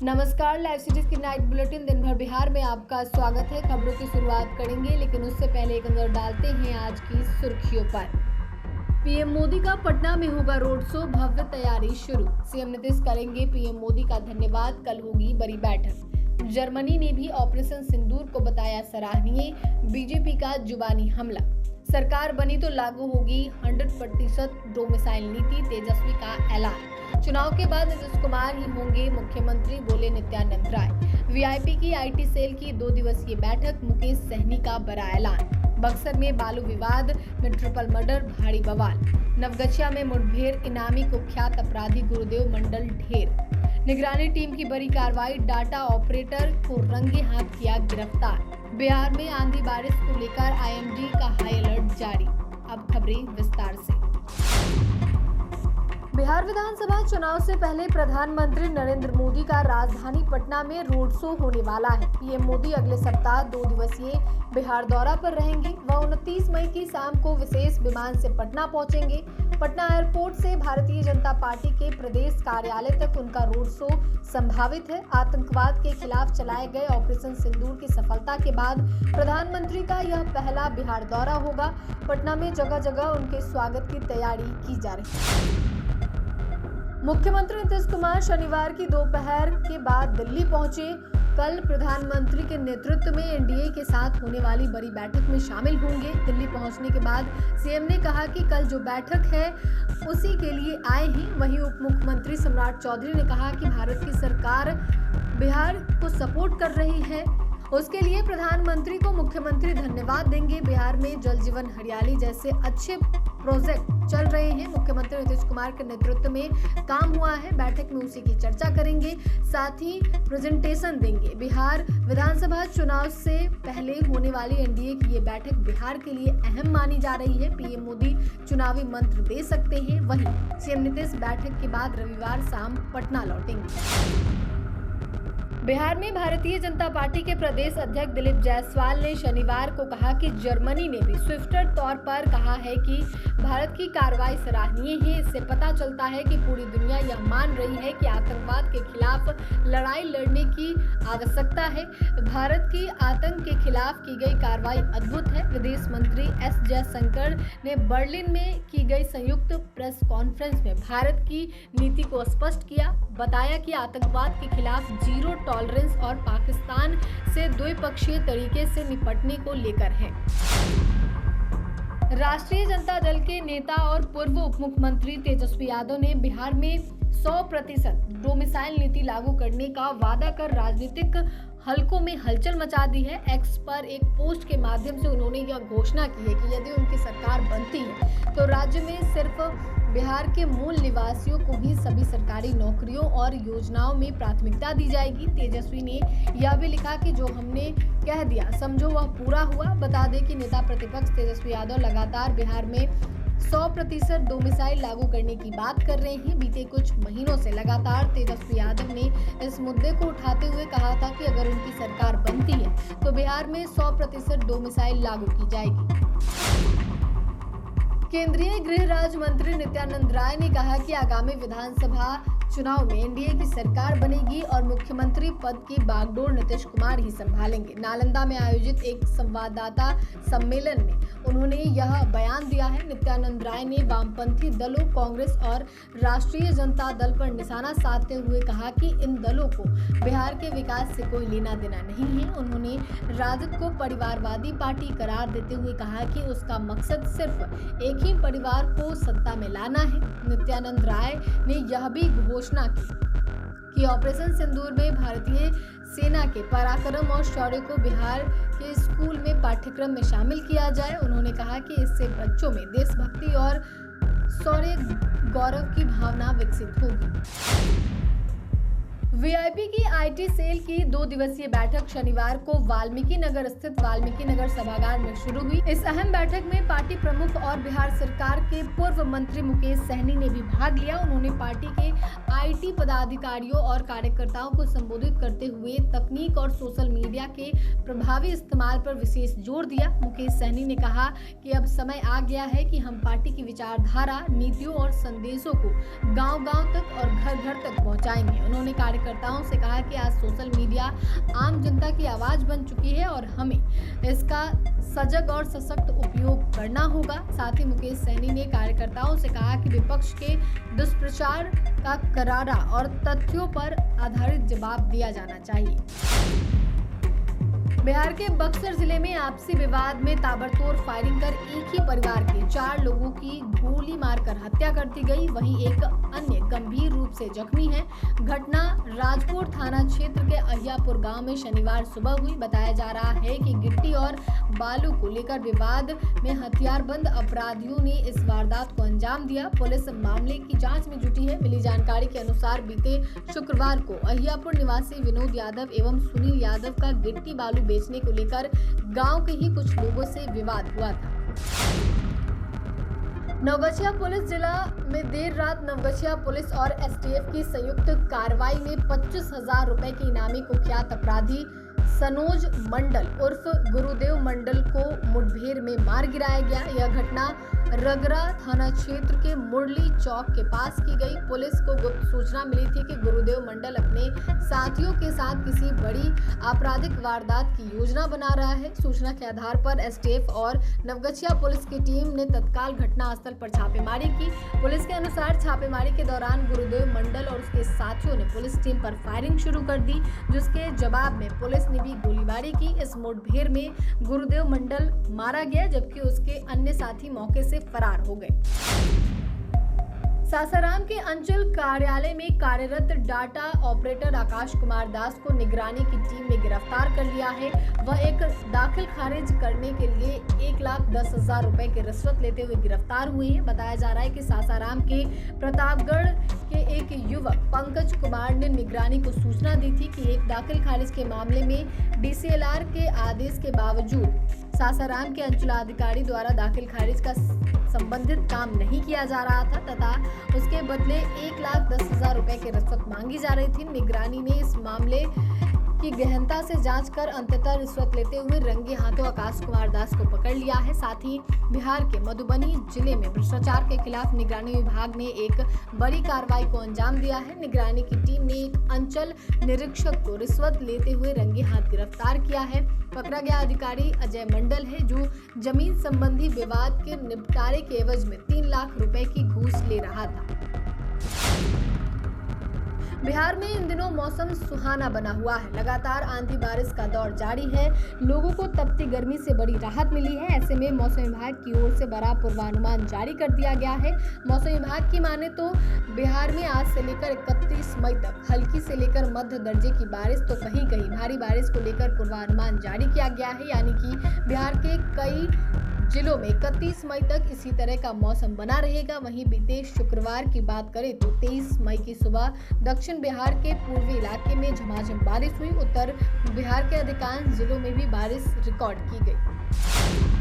नमस्कार, live cities की night bulletin दिन भर बिहार में आपका स्वागत है। खबरों की शुरुआत करेंगे, लेकिन उससे पहले एक नजर डालते हैं आज की सुर्खियों पर। पीएम मोदी का पटना में होगा रोड शो, भव्य तैयारी शुरू। सीएम नीतीश करेंगे पीएम मोदी का धन्यवाद, कल होगी बड़ी बैठक। जर्मनी ने भी ऑपरेशन सिंदूर को बताया सराहनीय, बीजेपी का जुबानी हमला। सरकार बनी तो लागू होगी 100% डोमिसाइल नीति, तेजस्वी का ऐलान। चुनाव के बाद नीतीश कुमार ही होंगे मुख्यमंत्री, बोले नित्यानंद राय। वीआईपी की आईटी सेल की 2 दिवसीय बैठक, मुकेश सहनी का बड़ा ऐलान। बक्सर में बालू विवाद में ट्रिपल मर्डर, भारी बवाल। नवगछिया में मुठभेड़, इनामी कुख्यात अपराधी गुरुदेव मंडल ढेर। निगरानी टीम की बड़ी कार्रवाई, डाटा ऑपरेटर को रंगे हाथ किया गिरफ्तार। बिहार में आंधी बारिश को लेकर आईएमडी का हाई अलर्ट जारी। अब खबरें विस्तार से। बिहार विधानसभा चुनाव से पहले प्रधानमंत्री नरेंद्र मोदी का राजधानी पटना में रोड शो होने वाला है। पीएम मोदी अगले सप्ताह 2 दिवसीय बिहार दौरा पर रहेंगे। वह 29 मई की शाम को विशेष विमान से पटना पहुंचेंगे। पटना एयरपोर्ट से भारतीय जनता पार्टी के प्रदेश कार्यालय तक उनका रोड शो संभावित है। आतंकवाद के खिलाफ चलाए गए ऑपरेशन सिंदूर की सफलता के बाद प्रधानमंत्री का यह पहला बिहार दौरा होगा। पटना में जगह जगह उनके स्वागत की तैयारी की जा रही है। मुख्यमंत्री नीतीश कुमार शनिवार की दोपहर के बाद दिल्ली पहुंचे। कल प्रधानमंत्री के नेतृत्व में एनडीए के साथ होने वाली बड़ी बैठक में शामिल होंगे। दिल्ली पहुंचने के बाद सीएम ने कहा कि कल जो बैठक है उसी के लिए आए हैं। वहीं उप मुख्यमंत्री सम्राट चौधरी ने कहा कि भारत की सरकार बिहार को सपोर्ट कर रही है, उसके लिए प्रधानमंत्री को मुख्यमंत्री धन्यवाद देंगे। बिहार में जल जीवन हरियाली जैसे अच्छे प्रोजेक्ट चल रहे हैं। मुख्यमंत्री नीतीश कुमार के नेतृत्व में काम हुआ है। बैठक में उसी की चर्चा करेंगे, साथ ही प्रेजेंटेशन देंगे। बिहार विधानसभा चुनाव से पहले होने वाली एनडीए की ये बैठक बिहार के लिए अहम मानी जा रही है। पीएम मोदी चुनावी मंत्र दे सकते हैं। वहीं सीएम नीतीश बैठक के बाद रविवार शाम पटना लौटेंगे। बिहार में भारतीय जनता पार्टी के प्रदेश अध्यक्ष दिलीप जायसवाल ने शनिवार को कहा कि जर्मनी ने भी स्विफ्टर तौर पर कहा है कि भारत की कार्रवाई सराहनीय है। इससे पता चलता है कि पूरी दुनिया यह मान रही है कि आतंकवाद के खिलाफ लड़ाई लड़ने की आवश्यकता है। भारत की आतंक के खिलाफ की गई कार्रवाई अद्भुत है। विदेश मंत्री एस जयशंकर ने बर्लिन में की गई संयुक्त प्रेस कॉन्फ्रेंस में भारत की नीति को स्पष्ट किया। बताया कि आतंकवाद के खिलाफ जीरो टॉलरेंस और पाकिस्तान से द्विपक्षीय तरीके से निपटने को लेकर है। राष्ट्रीय जनता दल के नेता और पूर्व उप मुख्यमंत्री तेजस्वी यादव ने बिहार में 100% डोमिसाइल नीति लागू करने का वादा कर राजनीतिक हलकों में हलचल मचा दी है। एक्स पर एक पोस्ट के माध्यम से उन्होंने यह घोषणा की है कि यदि उनकी सरकार बनती है तो राज्य में सिर्फ बिहार के मूल निवासियों को ही सभी सरकारी नौकरियों और योजनाओं में प्राथमिकता दी जाएगी। तेजस्वी ने यह भी लिखा कि जो हमने कह दिया समझो वह पूरा हुआ। बता दें कि नेता प्रतिपक्ष तेजस्वी यादव लगातार बिहार में 100% डोमिसाइल लागू करने की बात कर रहे हैं। बीते कुछ महीनों से लगातार तेजस्वी यादव ने इस मुद्दे को उठाते हुए कहा था कि अगर उनकी सरकार बनती है तो बिहार में 100% डोमिसाइल लागू की जाएगी। केंद्रीय गृह राज्य मंत्री नित्यानंद राय ने कहा कि आगामी विधानसभा चुनाव में एनडीए की सरकार बनेगी और मुख्यमंत्री पद की बागडोर नीतीश कुमार ही संभालेंगे। नालंदा में आयोजित एक संवाददाता सम्मेलन में उन्होंने यह बयान दिया है। नित्यानंद राय ने वामपंथी दलों, कांग्रेस और राष्ट्रीय जनता दल पर निशाना साधते हुए कहा कि इन दलों को बिहार के विकास से कोई लेना देना नहीं है। उन्होंने राजद को परिवारवादी पार्टी करार देते हुए कहा कि उसका मकसद सिर्फ एक ही परिवार को सत्ता में लाना है। नित्यानंद राय ने यह भी घोषणा की कि ऑपरेशन सिंदूर में भारतीय सेना के पराक्रम और शौर्य को बिहार के स्कूल में पाठ्यक्रम में शामिल किया जाए। उन्होंने कहा कि इससे बच्चों में देशभक्ति और शौर्य गौरव की भावना विकसित होगी। वीआईपी की आईटी सेल की 2 दिवसीय बैठक शनिवार को वाल्मीकि नगर स्थित वाल्मीकि नगर सभागार में शुरू हुई। इस अहम बैठक में पार्टी प्रमुख और बिहार सरकार के पूर्व मंत्री मुकेश सहनी ने भी भाग लिया। उन्होंने पार्टी के आईटी पदाधिकारियों और कार्यकर्ताओं को संबोधित करते हुए तकनीक और सोशल मीडिया के प्रभावी इस्तेमाल पर विशेष जोर दिया। मुकेश सहनी ने कहा कि अब समय आ गया है कि हम पार्टी की विचारधारा, नीतियों और संदेशों को गांव-गांव तक और घर-घर तक पहुंचाएंगे। उन्होंने कार्यकर्ताओं से कहा कि आज सोशल मीडिया आम जनता की आवाज बन चुकी है और हमें इसका सजग और सशक्त उपयोग करना होगा। साथ ही मुकेश सहनी ने कार्यकर्ताओं से कहा कि विपक्ष के दुष्प्रचार का करारा और तथ्यों पर आधारित जवाब दिया जाना चाहिए। बिहार के बक्सर जिले में आपसी विवाद में ताबड़तोड़ फायरिंग कर एक ही परिवार के 4 लोगों की गोली मारकर हत्या कर दी गई। वहीं एक अन्य गंभीर रूप से जख्मी है। घटना राजकोट थाना क्षेत्र के अहियापुर गांव में शनिवार सुबह हुई। बताया जा रहा है कि गिट्टी और बालू को लेकर विवाद में हथियारबंद अपराधियों ने इस वारदात को अंजाम दिया। पुलिस मामले की जांच में जुटी है। मिली जानकारी के अनुसार बीते शुक्रवार को अहियापुर निवासी विनोद यादव एवं सुनील यादव का गिट्टी बालू बेचने को लेकर गांव के ही कुछ लोगों से विवाद हुआ था। नवगछिया पुलिस जिला में देर रात नवगछिया पुलिस और एसटीएफ की संयुक्त कार्रवाई में 25,000 रुपए के इनामी कुख्यात अपराधी सनोज मंडल उर्फ गुरुदेव मंडल को मुठभेड़ में मार गिराया गया। यह घटना रगरा थाना क्षेत्र के मुरली चौक के पास की गई। पुलिस को गुप्त सूचना मिली थी कि गुरुदेव मंडल अपने साथियों के साथ किसी बड़ी आपराधिक वारदात की योजना बना रहा है। सूचना के आधार पर एसटीएफ और नवगछिया पुलिस की टीम ने तत्काल घटनास्थल पर छापेमारी की। पुलिस के अनुसार छापेमारी के दौरान गुरुदेव मंडल और उसके साथियों ने पुलिस टीम पर फायरिंग शुरू कर दी, जिसके जवाब में पुलिस ने भी गोलीबारी की। इस मुठभेड़ में गुरुदेव मंडल मारा गया, जबकि उसके अन्य साथी मौके से फरार हो गए। सासाराम के अंचल कार्यालय में कार्यरत डाटा ऑपरेटर आकाश कुमार दास को निगरानी की टीम ने गिरफ्तार कर लिया है। वह एक दाखिल खारिज करने के लिए 1,10,000 रुपए की रिश्वत लेते हुए गिरफ्तार हुए हैं। बताया जा रहा है कि सासाराम के प्रतापगढ़ के एक युवक पंकज कुमार ने निगरानी को सूचना दी थी कि एक दाखिल खारिज के मामले में डीसीएलआर के आदेश के बावजूद सासाराम के अंचलाधिकारी द्वारा दाखिल खारिज का संबंधित काम नहीं किया जा रहा था तथा उसके बदले 1,10,000 रुपए की रिश्वत मांगी जा रही थी। निगरानी ने इस मामले की गहनता से जांच कर अंततः रिश्वत लेते हुए रंगे हाथों आकाश कुमार दास को पकड़ लिया है। साथ ही बिहार के मधुबनी जिले में भ्रष्टाचार के खिलाफ निगरानी विभाग ने एक बड़ी कार्रवाई को अंजाम दिया है। निगरानी की टीम ने एक अंचल निरीक्षक को रिश्वत लेते हुए रंगे हाथ गिरफ्तार किया है। पकड़ा गया अधिकारी अजय मंडल है, जो जमीन संबंधी विवाद के निपटारे के एवज में 3 लाख रुपए की घूस ले रहा था। बिहार में इन दिनों मौसम सुहाना बना हुआ है। लगातार आंधी बारिश का दौर जारी है। लोगों को तपती गर्मी से बड़ी राहत मिली है। ऐसे में मौसम विभाग की ओर से बड़ा पूर्वानुमान जारी कर दिया गया है। मौसम विभाग की माने तो बिहार में आज से लेकर 31 मई तक हल्की से लेकर मध्य दर्जे की बारिश तो कहीं कहीं भारी बारिश को लेकर पूर्वानुमान जारी किया गया है। यानी कि बिहार के कई जिलों में 31 मई तक इसी तरह का मौसम बना रहेगा। वहीं बीते शुक्रवार की बात करें तो 23 मई की सुबह दक्षिण बिहार के पूर्वी इलाके में झमाझम बारिश हुई। उत्तर बिहार के अधिकांश जिलों में भी बारिश रिकॉर्ड की गई।